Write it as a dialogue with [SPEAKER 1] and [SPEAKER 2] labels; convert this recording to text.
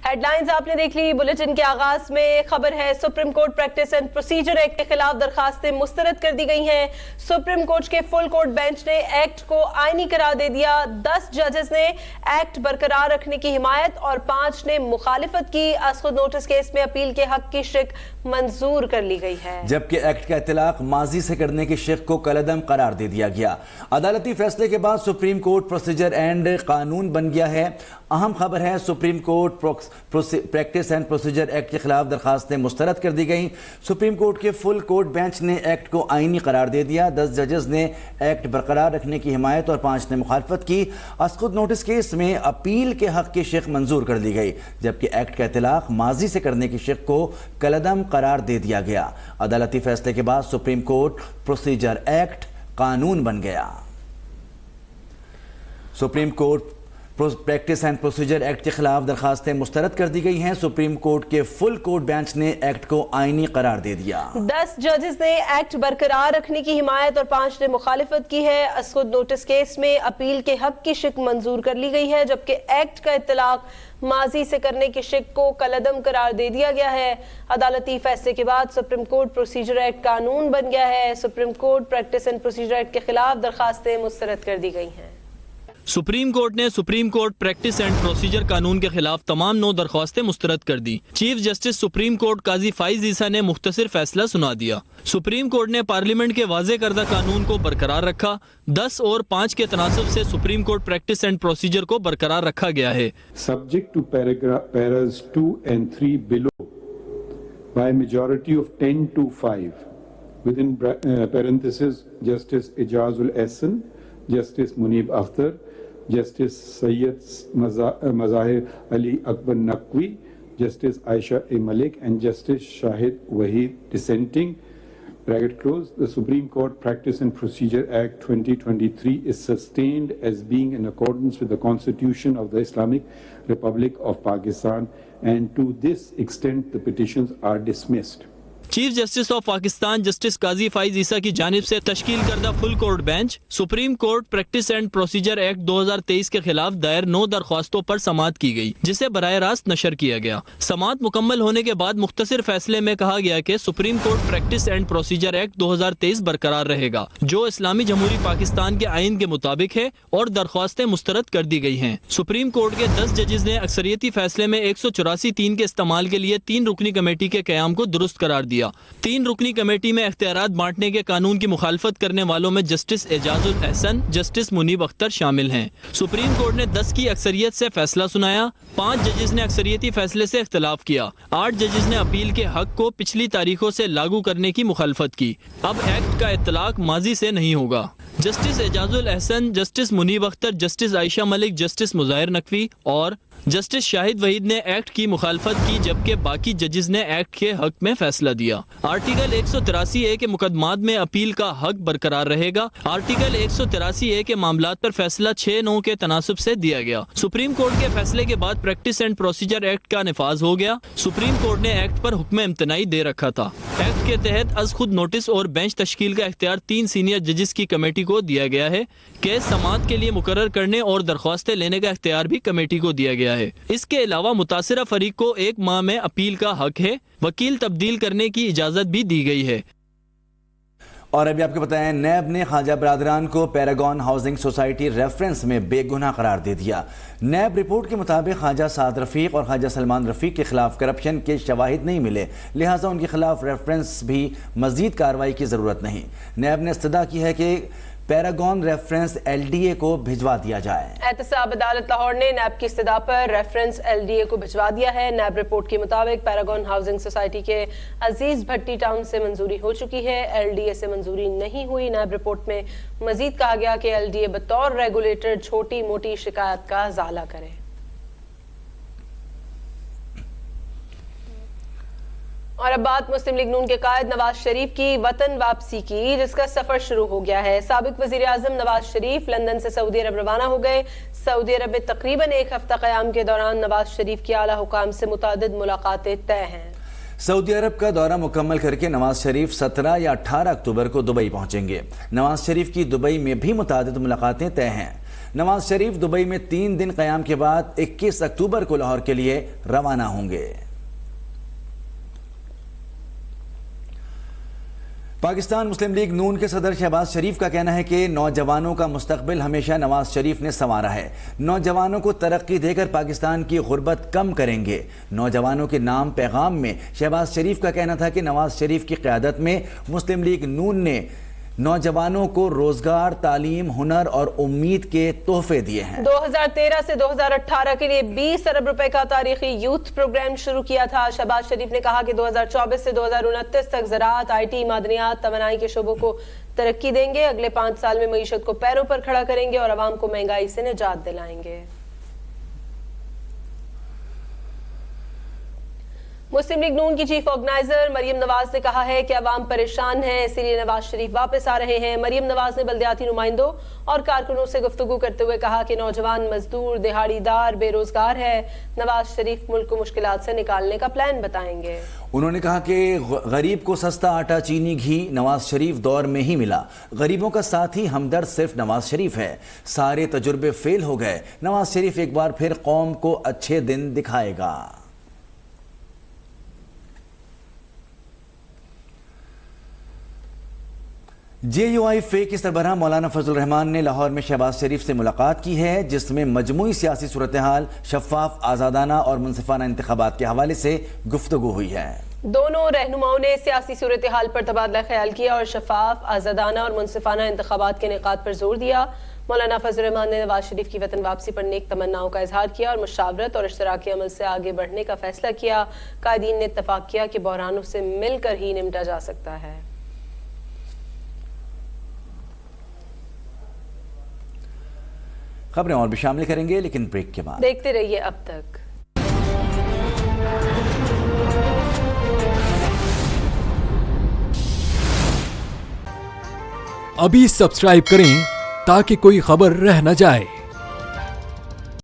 [SPEAKER 1] Headlines आपने देख ली। Bulletin के आगाज में खबर है, supreme court practice and procedure act के खिलाफ दरखास्तें मुस्तरद कर दी गई हैं। सुप्रीम कोर्ट के फुल कोर्ट बेंच ने एक्ट को आईनी करार दे दिया। 10 जजेस ने एक्ट बरकरार रखने की हिमायत और 5 ने मुखालिफत की। खुद नोटिस केस में अपील के हक की शिक मंजूर कर ली गई है,
[SPEAKER 2] जबकि एक्ट का इतलाक माजी से करने की शिक को कलअदम करार दे दिया गया। अदालती फैसले के बाद सुप्रीम कोर्ट प्रोसीजर एंड कानून बन गया है। अहम खबर है, supreme court practice and procedure act के खिलाफ दरखास्तें मुस्तरद कर दी गई। सुप्रीम कोर्ट के फुल कोर्ट बेंच ने एक्ट को आईनी करार दे दिया। 10 जजेस ने एक्ट बरकरार रखने की हिमायत और 5 ने मुखालफत की। खुद नोटिस केस में अपील के हक की शिक मंजूर कर दी गई, जबकि एक्ट का इतलाक माजी से करने की शिक को कलअदम करार दे दिया गया। अदालती फैसले के बाद सुप्रीम कोर्ट प्रोसीजर एक्ट कानून बन गया। Supreme court practice and procedure act के खिलाफ दरखास्तें मुस्तरद कर दी गई हैं। सुप्रीम कोर्ट के फुल कोर्ट बेंच ने एक्ट को आईनी करार दे दिया।
[SPEAKER 1] 10 जजेस ने एक्ट बरकरार रखने की हिमायत और 5 ने मुखालिफत की है। खुद नोटिस केस में अपील के हक की शिक मंजूर कर ली गई है, जबकि एक्ट का इतलाक माजी से करने की शिक को कलअदम करार दे दिया गया है। अदालती फैसले के बाद सुप्रीम कोर्ट प्रोसीजर एक्ट कानून बन गया है। Supreme court practice and procedure act के खिलाफ दरखास्तें मुस्तरद कर दी गई हैं।
[SPEAKER 3] सुप्रीम कोर्ट ने supreme court practice and procedure कानून के खिलाफ तमाम 9 दरख्वास्तें मुस्तरद कर दी। चीफ जस्टिस सुप्रीम कोर्ट काजी फाइज ईसा ने मुख्तसर फैसला सुना दिया। सुप्रीम कोर्ट ने पार्लियामेंट के वाज़े करदा कानून को बरकरार रखा। 10 और 5 के तनासब से supreme court practice and procedure को बरकरार रखा गया है।
[SPEAKER 4] Subject to paras 2 and 3 below by majority of 10 to 5 within parenthesis Justice Ijazul Ahsan, Justice Munib Akhtar, Justice Sayyid Mazahir Ali Akbar Naqvi, Justice Aisha A. Malik and Justice Shahid Waheed dissenting, bracket close, the Supreme Court Practice and Procedure Act 2023 is sustained as being in accordance with the Constitution of the Islamic Republic of Pakistan, and to this extent the petitions are dismissed.
[SPEAKER 3] Chief justice of Pakistan justice Qazi Faez Isa की जानिब से तश्कील करदा full court bench supreme court practice and procedure act 2023 के खिलाफ दायर 9 दरख्वास्तों पर समाअत की गई, जिसे बराह रास्त नशर किया गया। समाअत मुकम्मल होने के बाद मुख्तसर फैसले में कहा गया कि supreme court practice and procedure act 2023 बरकरार रहेगा, जो इस्लामी जमहूरी पाकिस्तान के आइन के मुताबिक है, और दरख्वास्तें मुस्तरद कर दी गई हैं। सुप्रीम कोर्ट के 10 जजेस ने अक्सरियती फैसले में 184(3) के इस्तेमाल के लिए 3 रुकनी कमेटी के क़याम को दुरुस्त करार दिया। 3 रुकनी कमेटी में इख्तियारात बांटने के कानून की मुखालफत करने वालों में जस्टिस एजाजुल एहसन, जस्टिस मुनीब अख्तर शामिल हैं। सुप्रीम कोर्ट ने 10 की अक्सरियत से फैसला सुनाया। 5 जजेस ने अक्सरियती फैसले से इख्तिलाफ किया। 8 जजेस ने अपील के हक को पिछली तारीखों से लागू करने की मुखालफत की। अब एक्ट का इतलाक माजी से नहीं होगा। Justice Ijazul Ahsan, justice Munib Akhtar, justice Ayesha Malik, justice Mazahir Naqvi और जस्टिस शाहिद वहीद ने एक्ट की मुखालफत की, जबकि बाकी जजेस ने एक्ट के हक में फैसला दिया। आर्टिकल 183A के मुकदमात में अपील का हक बरकरार रहेगा। आर्टिकल 183A के मामलात पर फैसला 6/9 के तनासब से दिया गया। सुप्रीम कोर्ट के फैसले के बाद प्रैक्टिस एंड प्रोसीजर एक्ट का निफाज हो गया। सुप्रीम कोर्ट ने एक्ट पर हुक्म इम्तनाई दे रखा था। एक्ट के तहत अज खुद नोटिस और बेंच तश्कील का इख्तियार 3 सीनियर जजेस की कमेटी को दिया गया है। केस समाअत के लिए मुकर्रर करने और दरख्वास्तें लेने का इख्तियार भी कमेटी को दिया गया है। इसके अलावा मुतासिरा फरीक को 1 माह में अपील का हक है। वकील तब्दील करने की इजाजत भी दी गई है।
[SPEAKER 2] और अभी आपको बताएं, नैब ने ख्वाजा बरादरान को पैरागॉन हाउसिंग सोसाइटी रेफरेंस में बेगुनाह करार दे दिया। नैब रिपोर्ट के मुताबिक ख्वाजा साद रफीक और ख्वाजा सलमान रफीक के खिलाफ करप्शन के शवाहिद नहीं मिले, लिहाजा उनके खिलाफ रेफरेंस भी मजीद कार्रवाई की ज़रूरत नहीं। नैब ने इस्तदा की है कि पैरागॉन रेफरेंस LDA को भिजवा दिया जाए। एहतसाब
[SPEAKER 1] अदालत लाहौर ने नैब की इस्तदा पर रेफरेंस LDA को भिजवा दिया है। नैब रिपोर्ट के मुताबिक पैरागॉन हाउसिंग सोसाइटी के अजीज भट्टी टाउन से मंजूरी हो चुकी है, LDA से मंजूरी नहीं हुई। नैब रिपोर्ट में मजीद कहा गया कि LDA बतौर रेगुलेटर छोटी मोटी शिकायत का इजाला करे। और अब बात मुस्लिम लीग नून के कायद नवाज शरीफ की वतन वापसी की, जिसका सफर शुरू हो गया है। साबिक वजीर आजम नवाज शरीफ लंदन से सऊदी अरब रवाना हो गए। सऊदी अरब में तकरीबन 1 हफ्ता क़याम के दौरान नवाज शरीफ की आला हुकाम से मुतादिद मुलाकातें तय हैं।
[SPEAKER 2] सऊदी अरब का दौरा मुकम्मल करके नवाज शरीफ 17 या 18 अक्टूबर को दुबई पहुंचेंगे। नवाज शरीफ की दुबई में भी मुतादिद मुलाकातें तय हैं। नवाज शरीफ दुबई में 3 दिन क़याम के बाद 21 अक्टूबर को लाहौर के लिए रवाना होंगे। पाकिस्तान मुस्लिम लीग नून के सदर शहबाज शरीफ का कहना है कि नौजवानों का मुस्तकबिल हमेशा नवाज शरीफ ने संवारा है। नौजवानों को तरक्की देकर पाकिस्तान की गुर्बत कम करेंगे। नौजवानों के नाम पैगाम में शहबाज शरीफ का कहना था कि नवाज शरीफ की क़यादत में मुस्लिम लीग नून ने नौजवानों को रोजगार, तालीम, हुनर और उम्मीद के तोहफे दिए हैं।
[SPEAKER 1] 2013 से 2018 के लिए 20 अरब रुपए का तारीखी यूथ प्रोग्राम शुरू किया था। शहबाज शरीफ ने कहा कि 2024 से 2029 तक ज़राअत, IT, मादनियात, तवानाई के शोबों को तरक्की देंगे। अगले 5 साल में मईशत को पैरों पर खड़ा करेंगे और अवाम को महंगाई से निजात दिलाएंगे। मुस्लिम लीग नून की चीफ ऑर्गेनाइजर मरियम नवाज ने कहा है कि अवाम परेशान है, इसीलिए नवाज शरीफ वापस आ रहे हैं। मरियम नवाज ने बल्दियाती नुमाइंदों और कारकुनों से गुफ्तगू करते हुए कहा कि नौजवान मजदूर, दिहाड़ीदार बेरोजगार है। नवाज शरीफ मुल्क को मुश्किलात से निकालने का प्लान बताएंगे।
[SPEAKER 2] उन्होंने कहा कि गरीब को सस्ता आटा, चीनी, घी नवाज शरीफ दौर में ही मिला। गरीबों का साथी हमदर्द सिर्फ नवाज शरीफ है। सारे तजुर्बे फेल हो गए। नवाज शरीफ एक बार फिर कौम को अच्छे दिन दिखाएगा। JUI FE की सरबराह मौलाना फजल रहमान ने लाहौर में शहबाज शरीफ से मुलाकात की है, जिसमें मजमूई सियासी सूरत हाल, शफाफ, आज़ादाना और मुनसिफाना इंतखाबात के हवाले से गुफ्तगू हुई है।
[SPEAKER 1] दोनों रहनुमाओं ने सियासी सूरत हाल पर तबादला ख्याल किया और शफाफ, आज़ादाना और मुनसिफाना इंतखाबात के निकात पर जोर दिया। मौलाना फजल रहमान ने नवाज शरीफ की वतन वापसी पर नेक तमन्नाओं का इजहार किया और मुशावरत और इश्तराकी अमल से आगे बढ़ने का फैसला किया। कायदीन ने इत्तफाक किया कि बहरानों से मिलकर ही निपटा जा सकता है।
[SPEAKER 2] खबरें और भी शामिल करेंगे, लेकिन ब्रेक के बाद।
[SPEAKER 1] देखते रहिए अब तक।
[SPEAKER 5] अभी सब्सक्राइब करें ताकि कोई खबर रह न जाए।